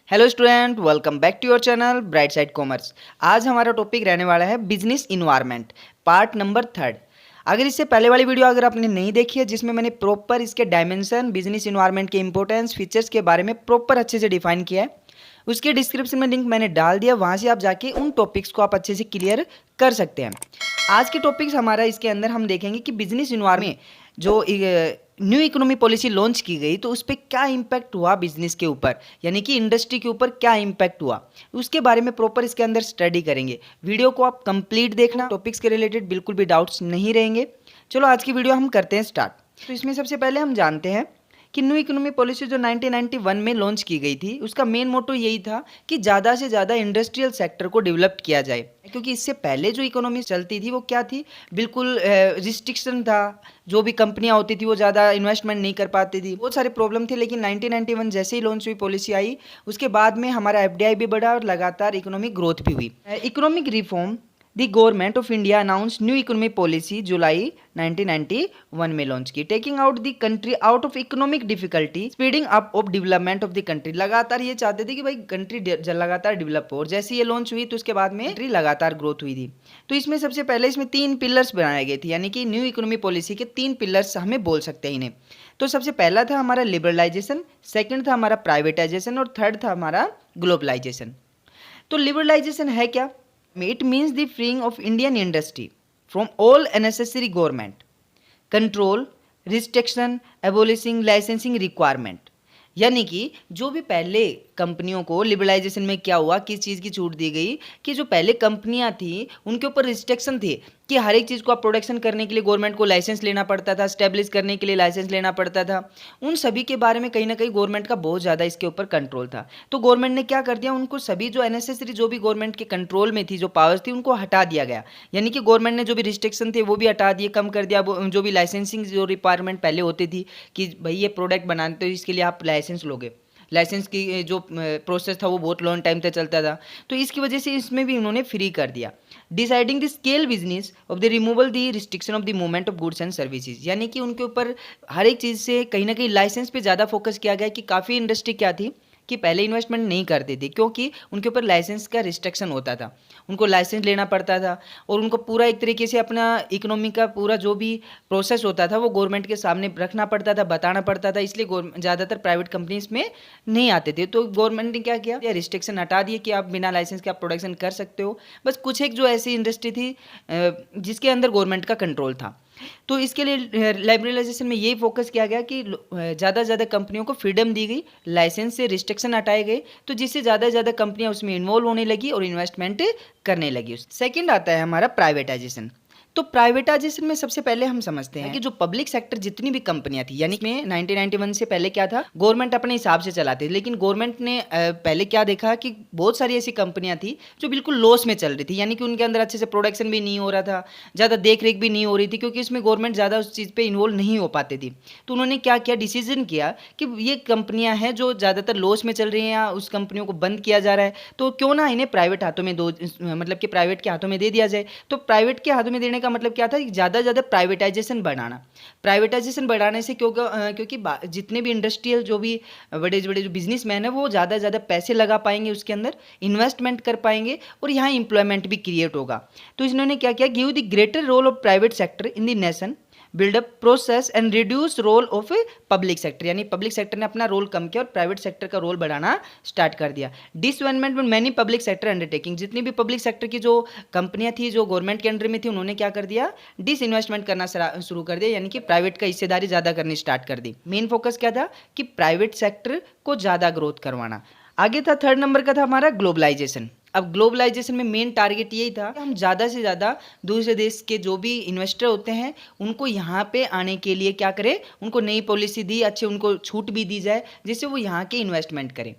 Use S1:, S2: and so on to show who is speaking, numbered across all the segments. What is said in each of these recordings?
S1: Hello student, welcome back to your channel Bright Side Commerce. आज हमारा topic रहने वाला है बिजनेस इन्वायरमेंट, पार्ट नंबर 3। अगर इससे पहले वाली वीडियो अगर आपने नहीं देखी है, जिसमें मैंने प्रॉपर इसके डायमेंशन, बिजनेस इन्वायरमेंट के इंपॉर्टेंस, फीचर्स के बारे में प्रॉपर अच्छे से डिफाइन किया है, उसके डिस्क्रिप्शन में लिंक मैंने डाल दिया। वहाँ से आप जाके उन टॉपिक्स को आप अच्छे से क्लियर कर सकते हैं। आज के टॉपिक्स हमारा इसके अंदर हम देखेंगे कि बिजनेस इन्वायरमेंट जो न्यू इकोनॉमी पॉलिसी लॉन्च की गई तो उस पर क्या इम्पैक्ट हुआ बिजनेस के ऊपर, यानी कि इंडस्ट्री के ऊपर क्या इम्पैक्ट हुआ, उसके बारे में प्रॉपर इसके अंदर स्टडी करेंगे। वीडियो को आप कंप्लीट देखना, टॉपिक्स के रिलेटेड बिल्कुल भी डाउट्स नहीं रहेंगे। चलो आज की वीडियो हम करते हैं स्टार्ट। तो इसमें सबसे पहले हम जानते हैं कि न्यू इकोनॉमी पॉलिसी जो 1991 में लॉन्च की गई थी, उसका मेन मोटो यही था कि ज़्यादा से ज़्यादा इंडस्ट्रियल सेक्टर को डेवलप किया जाए। क्योंकि इससे पहले जो इकोनॉमी चलती थी वो क्या थी, बिल्कुल रिस्ट्रिक्शन था। जो भी कंपनियां होती थी वो ज़्यादा इन्वेस्टमेंट नहीं कर पाती थी, बहुत सारे प्रॉब्लम थे। लेकिन 1991 जैसे ही लॉन्च हुई पॉलिसी आई, उसके बाद में हमारा एफडीआई भी बढ़ा और लगातार इकोनॉमिक ग्रोथ भी हुई। Economic reform the government of India announce new economy policy जुलाई 1991 में लॉन्च की, taking out the country out of economic difficulty, speeding up of development of the country. लगातार ये चाहते थे कि भाई कंट्री लगातार डेवलप हो, और जैसे ये लॉन्च हुई तो उसके बाद में कंट्री लगातार ग्रोथ हुई थी। तो इसमें सबसे पहले इसमें 3 पिलर्स बनाए गए थे, यानी कि न्यू इकोनॉमी पॉलिसी के 3 पिलर्स हमें बोल सकते हैं इन्हें। तो सबसे पहला था हमारा लिबरलाइजेशन, सेकेंड था हमारा प्राइवेटाइजेशन और थर्ड था हमारा ग्लोबलाइजेशन। तो लिबरलाइजेशन है क्या? It means the freeing of Indian industry from all unnecessary government control, restriction, abolishing licensing requirement। यानी कि जो भी पहले कंपनियों को लिबरलाइजेशन में क्या हुआ, किस चीज़ की छूट दी गई कि जो पहले कंपनियां थी उनके ऊपर रिस्ट्रिक्शन थे कि हर एक चीज़ को आप प्रोडक्शन करने के लिए गवर्नमेंट को लाइसेंस लेना पड़ता था, स्टेब्लिश करने के लिए लाइसेंस लेना पड़ता था। उन सभी के बारे में कहीं ना कहीं गवर्नमेंट का बहुत ज़्यादा इसके ऊपर कंट्रोल था। तो गवर्नमेंट ने क्या कर दिया, उनको सभी जो अननेसेसरी जो भी गवर्नमेंट के कंट्रोल में थी, जो पावर्स थी, उनको हटा दिया गया। यानी कि गवर्नमेंट ने जो भी रिस्ट्रिक्शन थे वो भी हटा दिए, कम कर दिया। जो भी लाइसेंसिंग जो रिक्वायरमेंट पहले होती थी कि भाई ये प्रोडक्ट बनाते हो इसके लिए आप लाइसेंस लोगे, लाइसेंस की जो प्रोसेस था वो बहुत लॉन्ग टाइम तक चलता था। तो इसकी वजह से इसमें भी उन्होंने फ्री कर दिया। Deciding the scale business of the removal the restriction of the movement of goods and services, यानी कि उनके ऊपर हर एक चीज़ से कहीं ना कहीं लाइसेंस पे ज़्यादा फोकस किया गया। कि काफ़ी इंडस्ट्री क्या थी कि पहले इन्वेस्टमेंट नहीं करती थी क्योंकि उनके ऊपर लाइसेंस का रिस्ट्रिक्शन होता था, उनको लाइसेंस लेना पड़ता था और उनको पूरा एक तरीके से अपना इकोनॉमी का पूरा जो भी प्रोसेस होता था वो गवर्नमेंट के सामने रखना पड़ता था, बताना पड़ता था। इसलिए ज़्यादातर प्राइवेट कंपनीज में नहीं आते थे। तो गवर्नमेंट ने क्या किया, रिस्ट्रिक्शन हटा दिए कि आप बिना लाइसेंस के आप प्रोडक्शन कर सकते हो। बस कुछ एक जो ऐसी इंडस्ट्री थी जिसके अंदर गवर्नमेंट का कंट्रोल था। तो इसके लिए लिबरलाइजेशन में यही फोकस किया गया कि ज़्यादा से ज़्यादा कंपनियों को फ्रीडम दी गई, लाइसेंस से रिस्ट्रिक्शन हटाए गए, तो जिससे ज़्यादा से ज़्यादा कंपनियां उसमें इन्वॉल्व होने लगी और इन्वेस्टमेंट करने लगी। सेकंड आता है हमारा प्राइवेटाइजेशन। तो प्राइवेटाइजेशन में सबसे पहले हम समझते हैं कि जो पब्लिक सेक्टर जितनी भी कंपनियां थी, यानी में 1991 से पहले क्या था, गवर्नमेंट अपने हिसाब से चलाती थी। लेकिन गवर्नमेंट ने पहले क्या देखा कि बहुत सारी ऐसी कंपनियां थी जो बिल्कुल लॉस में चल रही थी, यानी कि उनके अंदर अच्छे से प्रोडक्शन भी नहीं हो रहा था, ज़्यादा देख रेख भी नहीं हो रही थी, क्योंकि इसमें गवर्नमेंट ज़्यादा उस चीज़ पर इन्वॉल्व नहीं हो पाती थी। तो उन्होंने क्या किया, डिसीजन किया कि ये कंपनियां हैं जो ज़्यादातर लॉस में चल रही हैं या उस कंपनियों को बंद किया जा रहा है, तो क्यों ना इन्हें प्राइवेट हाथों में दो, मतलब कि प्राइवेट के हाथों में दे दिया जाए। तो प्राइवेट के हाथों में देने का मतलब क्या था, ज़्यादा से ज़्यादा प्राइवेटाइजेशन बढ़ाना। प्राइवेटाइजेशन बढ़ाने से क्योंकि जितने भी इंडस्ट्रियल जो भी बड़े बड़े जो बिजनेसमैन है वो ज़्यादा से ज़्यादा पैसे लगा पाएंगे, उसके अंदर इन्वेस्टमेंट कर पाएंगे और यहाँ एम्प्लॉयमेंट भी क्रिएट होगा। तो इन्होंने क्या किया, give the greater role of private sector in the nation, build up process and reduce role of public sector, यानी पब्लिक सेक्टर ने अपना रोल कम किया और प्राइवेट सेक्टर का रोल बढ़ाना स्टार्ट कर दिया। डिसइन्वेस्टमेंट में मैनी पब्लिक सेक्टर अंडरटेकिंग, जितनी भी पब्लिक सेक्टर की जो कंपनियां थी जो गवर्नमेंट के अंडर में थी, उन्होंने क्या कर दिया, डिसइन्वेस्टमेंट करना शुरू कर दिया, यानी कि प्राइवेट का हिस्सेदारी ज़्यादा करनी स्टार्ट कर दी। मेन फोकस क्या था कि प्राइवेट सेक्टर को ज़्यादा ग्रोथ करवाना। आगे था थर्ड नंबर का था हमारा ग्लोबलाइजेशन। अब ग्लोबलाइजेशन में मेन टारगेट यही था कि हम ज़्यादा से ज़्यादा दूसरे देश के जो भी इन्वेस्टर होते हैं उनको यहाँ पे आने के लिए क्या करें, उनको नई पॉलिसी दी, अच्छे उनको छूट भी दी जाए जिससे वो यहाँ के इन्वेस्टमेंट करें।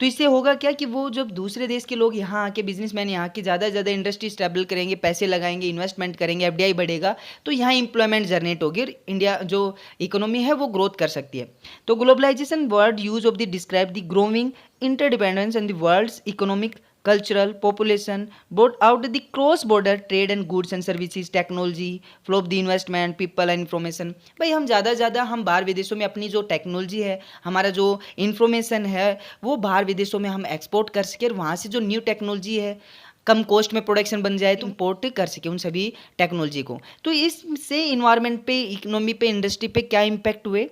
S1: तो इससे होगा क्या कि वो जब दूसरे देश के लोग यहाँ आके बिजनेसमैन यहाँ की ज़्यादा से ज़्यादा इंडस्ट्री स्टेबल करेंगे, पैसे लगाएंगे, इन्वेस्टमेंट करेंगे, एफडीआई बढ़ेगा, तो यहाँ इंप्लॉयमेंट जनरेट होगी और इंडिया जो इकोनॉमी है वो ग्रोथ कर सकती है। तो globalisation word use of the describe the growing interdependence and the world's economic cultural, population, brought out the cross-border trade and goods and services, technology, flow of the investment, people and information। भाई हम ज़्यादा हम बाहर विदेशों में अपनी जो technology है, हमारा जो इंफॉर्मेशन है, वो बाहर विदेशों में हम एक्सपोर्ट कर सके और वहाँ से जो न्यू टेक्नोलॉजी है कम कॉस्ट में प्रोडक्शन बन जाए तो इम्पोर्ट कर सके उन सभी टेक्नोलॉजी को। तो इससे इन्वायरमेंट पे, इकोनॉमी पे, इंडस्ट्री पे क्या इम्पैक्ट हुए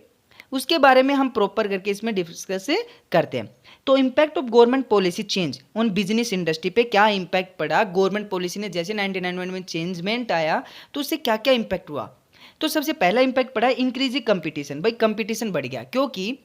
S1: उसके बारे में हम प्रॉपर करके इसमें डिस्कस करते हैं। तो impact of government policy change on business industry पे क्या इम्पैक्ट पड़ा, गवर्नमेंट पॉलिसी ने जैसे 1991 में चेंजमेंट आया तो उससे क्या क्या इम्पैक्ट हुआ। तो सबसे पहला इम्पैक्ट पड़ा इंक्रीजिंग कंपटीशन। भाई कंपटीशन बढ़ गया क्योंकि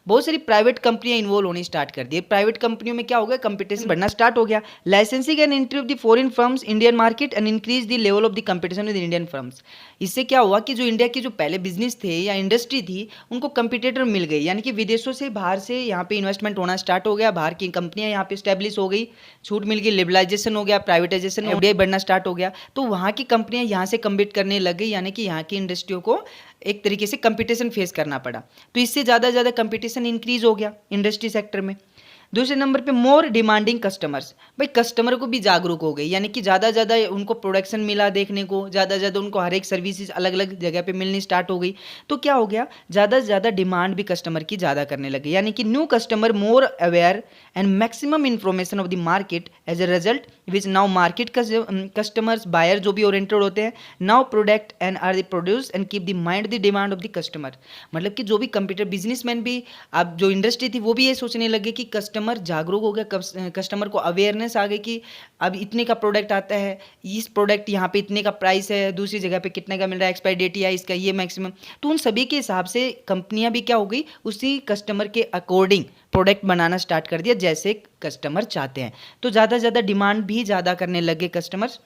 S1: बहुत सारी प्राइवेट कंपनियां इन्वॉल्व होनी स्टार्ट कर दी। प्राइवेट कंपनियों में क्या हो गया, कंपटीशन बढ़ना स्टार्ट हो गया। Licensing and entry of the foreign firms Indian market and increase the level of the competition with Indian firms. इससे क्या हुआ कि जो इंडिया की जो पहले बिजनेस थे या इंडस्ट्री थी उनको कंपटीटर मिल गई, यानी कि विदेशों से बाहर से यहाँ पे इन्वेस्टमेंट होना स्टार्ट हो गया, बाहर की कंपनियां यहाँ पे स्टैब्लिश हो गई, छूट मिल गई, लिबरलाइजेशन हो गया, प्राइवेटाइजेशन, एफडीआई बढ़ना स्टार्ट हो गया। तो वहाँ की कंपनियां यहाँ से कम्पीट करने लग गई, यानी कि यहाँ की इंडस्ट्रियों को एक तरीके से कंपटीशन फेस करना पड़ा। तो इससे ज़्यादा कंपटीशन इंक्रीज हो गया इंडस्ट्री सेक्टर में। दूसरे नंबर पे मोर डिमांडिंग कस्टमर्स। भाई कस्टमर को भी जागरूक हो गई, यानी कि ज़्यादा उनको प्रोडक्शन मिला देखने को, ज़्यादा उनको हर एक सर्विसेज अलग अलग जगह पे मिलनी स्टार्ट हो गई। तो क्या हो गया, ज़्यादा डिमांड भी कस्टमर की ज़्यादा करने लगी, यानी कि new customer more aware and maximum information of the market as a result which now market customers buyer जो भी ओरिएंटेड होते हैं now product and are the produce and keep the mind the demand of the customer. मतलब कि जो भी computer businessman भी, अब जो इंडस्ट्री थी वो भी ये सोचने लगे कि कस्टमर जागरूक हो गया, कस्टमर को अवेयरनेस आ गई कि अब इतने का प्रोडक्ट आता है, इस प्रोडक्ट यहाँ पे इतने का प्राइस है, दूसरी जगह पे कितने का मिल रहा है, एक्सपायरी डेट या इसका ये मैक्सिमम। तो उन सभी के हिसाब से कंपनियां भी क्या हो गई, उसी कस्टमर के अकॉर्डिंग प्रोडक्ट बनाना स्टार्ट कर दिया जैसे कस्टमर चाहते हैं। तो ज़्यादा डिमांड भी ज़्यादा करने लगे customers.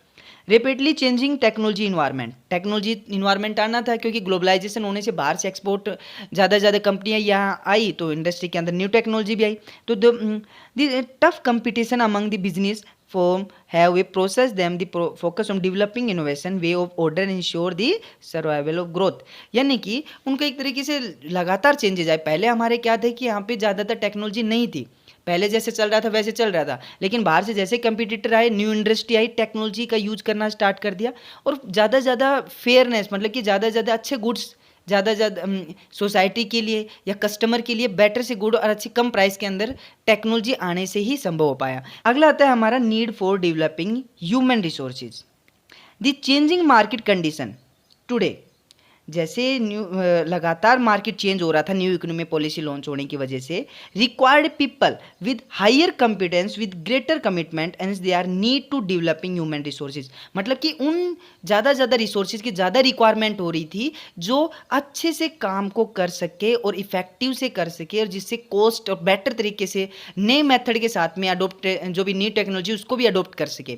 S1: Rapidly changing technology environment आना था क्योंकि ग्लोबलाइजेशन होने से बाहर से एक्सपोर्ट ज़्यादा कंपनियां यहाँ आई तो इंडस्ट्री के अंदर न्यू टेक्नोलॉजी भी आई। तो the tough competition among the business firm have a process them the focus on developing innovation way of order and ensure the survival of growth। यानी कि उनका एक तरीके से लगातार चेंजेज आए। पहले हमारे क्या थे कि यहाँ पे ज़्यादातर टेक्नोलॉजी नहीं थी, पहले जैसे चल रहा था वैसे चल रहा था, लेकिन बाहर से जैसे कंपटीटर आए, न्यू इंडस्ट्री आई, टेक्नोलॉजी का यूज करना स्टार्ट कर दिया और ज़्यादा फेयरनेस, मतलब कि ज़्यादा अच्छे गुड्स ज़्यादा सोसाइटी के लिए या कस्टमर के लिए बेटर से गुड और अच्छी कम प्राइस के अंदर टेक्नोलॉजी आने से ही संभव हो पाया। अगला आता है हमारा need for developing human resources. The changing market condition today, जैसे लगातार मार्केट चेंज हो रहा था न्यू इकोनॉमी पॉलिसी लॉन्च होने की वजह से, required people with higher competence with greater commitment and they are need to developing human resources. मतलब कि उन ज़्यादा रिसोर्सेज की ज़्यादा रिक्वायरमेंट हो रही थी जो अच्छे से काम को कर सके और इफेक्टिव से कर सके और जिससे कॉस्ट और बेटर तरीके से नए मेथड के साथ में अडोप्ट, जो भी न्यू टेक्नोलॉजी उसको भी अडोप्ट कर सके,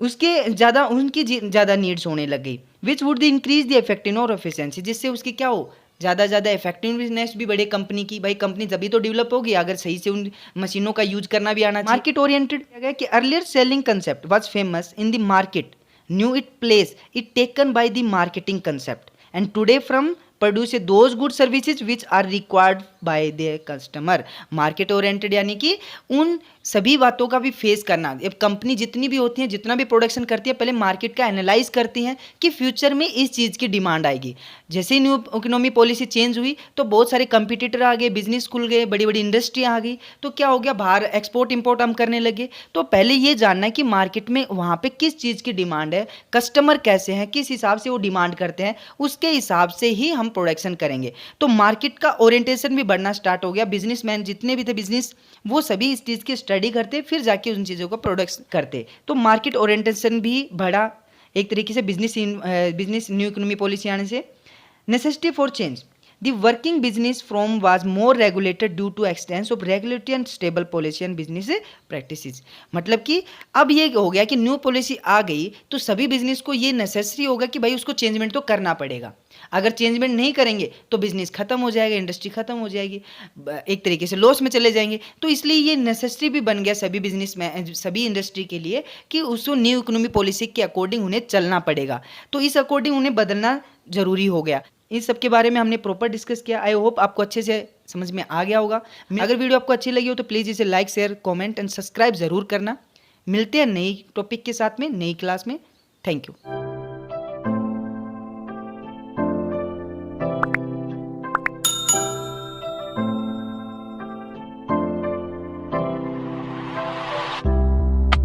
S1: उसके उनकी ज़्यादा नीड्स होने लग गई। Which would the increase the effectiveness और एफिशिएंसी, जिससे उसकी क्या हो, ज़्यादा इफेक्टिवनेस भी बढ़े कंपनी की। भाई कंपनी तभी तो डेवलप होगी अगर सही से उन मशीनों का यूज करना भी आना चाहिए। मार्केट ओरिएंटेड है कि earlier selling concept was famous in the market, new it place it taken by the marketing concept and today from produce those good services which are required by the customer. Market oriented यानी कि उन सभी बातों का भी face करना। अब company जितनी भी होती है, जितना भी प्रोडक्शन करती है, पहले मार्केट का एनालाइज करती हैं कि फ्यूचर में इस चीज़ की डिमांड आएगी। जैसे ही न्यू इकोनॉमी पॉलिसी चेंज हुई तो बहुत सारे कंपटीटर आ गए, बिजनेस खुल गए, बड़ी इंडस्ट्री आ गई, तो क्या हो गया, बाहर एक्सपोर्ट इंपोर्ट हम करने लगे। तो पहले ये जानना है कि मार्केट में वहाँ पे किस चीज़ की डिमांड है, कस्टमर कैसे हैं, किस हिसाब से वो डिमांड करते हैं, उसके हिसाब से ही हम प्रोडक्शन करेंगे। तो मार्केट का ओरिएंटेशन भी बढ़ना स्टार्ट हो गया। बिजनेसमैन जितने भी थे बिजनेस, वो सभी इस चीज़ की स्टडी करते, फिर जाके उन चीज़ों को प्रोडक्ट करते। तो मार्केट ओरिएंटेशन भी बढ़ा एक तरीके से बिजनेस न्यू इकोनॉमी पॉलिसी आने से। Necessity for change, the working business from was more regulated due to extents of regulatory and stable policy and business practices. मतलब कि अब ये हो गया कि न्यू पॉलिसी आ गई तो सभी बिजनेस को ये नेसेसरी होगा कि भाई उसको चेंजमेंट तो करना पड़ेगा। अगर चेंजमेंट नहीं करेंगे तो बिजनेस खत्म हो जाएगा, इंडस्ट्री खत्म हो जाएगी, एक तरीके से लॉस में चले जाएंगे। तो इसलिए ये नेसेसरी भी बन गया सभी बिजनेस में, सभी इंडस्ट्री के लिए कि उसको न्यू इकोनॉमी पॉलिसी के अकॉर्डिंग उन्हें चलना पड़ेगा। तो इस अकॉर्डिंग उन्हें बदलना जरूरी हो गया। इस सब के बारे में हमने प्रॉपर डिस्कस किया। आई होप आपको अच्छे से समझ में आ गया होगा। अगर वीडियो आपको अच्छी लगी हो तो प्लीज़ इसे like, share, comment and subscribe जरूर करना। मिलते हैं नई टॉपिक के साथ में, नई क्लास में। Thank you.